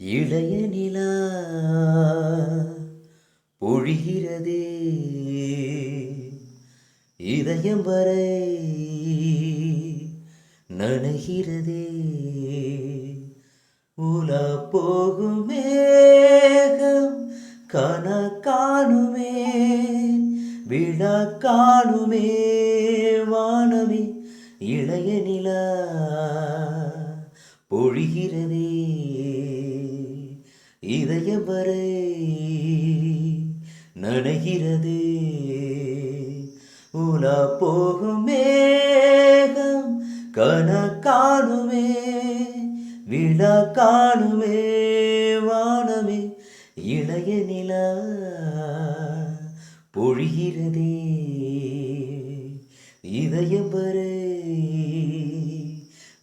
இளைய நிலா பொழிகிறதே இதயம் வரை நனைகிறதே உலா போகும் மேகம் கன காணுமே விழா காணுமே வானமே இளைய நிலா பொழிகிறதே இதயம் வரை நனைகிறதே உலா போகும் மேகம் கன காணுமே விழா காணுமே வானமே இளைய நிலா பொழிகிறதே இதயம் வரை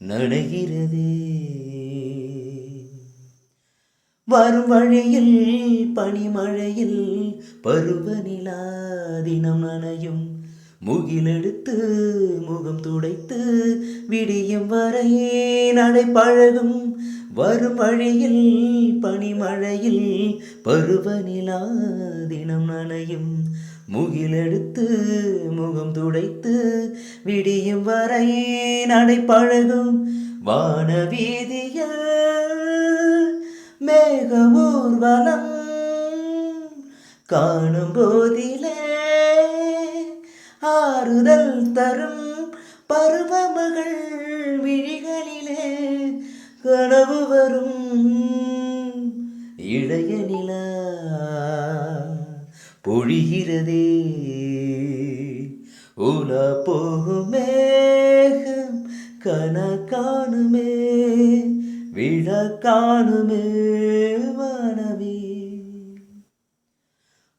நனைகிறதே வரும் வழியில் பனிமழையில் பருவநிலா தினம் நனையும் முகிலெடுத்து முகம் துடைத்து விடியும் வரை நடைபழகும் வரும் வழியில் பனிமழையில் பருவநிலா தினம் நனையும் முகிலெடுத்து முகம் துடைத்து விடியும் வரை நடைபழகும் வானவீதியில் மேகமூர்வலம் காணும் போதிலே ஆறுதல் தரும் பருவமகள் விழிகளிலே கனவு வரும் இளைய நிலா பொழிகிறதே உலா போகும் மேகம் கன காணுமே விழா காணுமே வானமே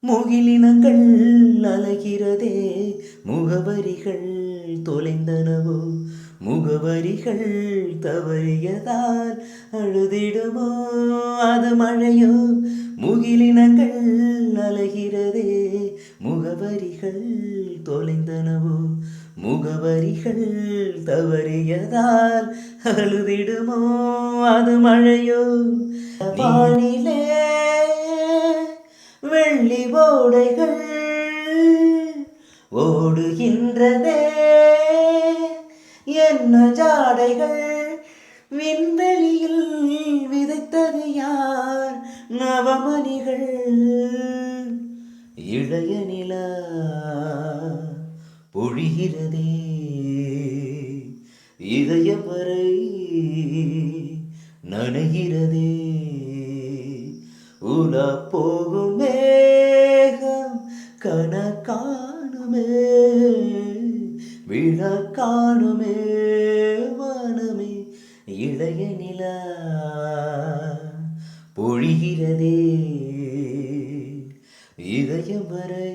முகிலினங்கள் அலைகிறதே முகவரிகள் தொலைந்தனவோ முகவரிகள் தவறியதால் அழுதிடுமோ அது மழையோ முகிலினங்கள் அலைகிறதே முகவரிகள் தொலைந்தனவோ முகவரிகள் தவறியதால் அழுதிடுமோ அது மழையோ வானிலே வெள்ளி ஓடைகள் ஓடுகின்றதே என்ன ஜாடைகள் விண்வெளியில் விதைத்தது யார் நவமணிகள் இளைய நிலா பொழிகிறதே இதயம் வரை நனைகிறதே உலா போகும் மேகம் கன காணுமே விழா காணுமே வானமே இளைய நிலா பொழிகிறதே இதயம் வரை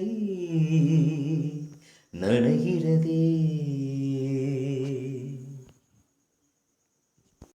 நனைகிறதே.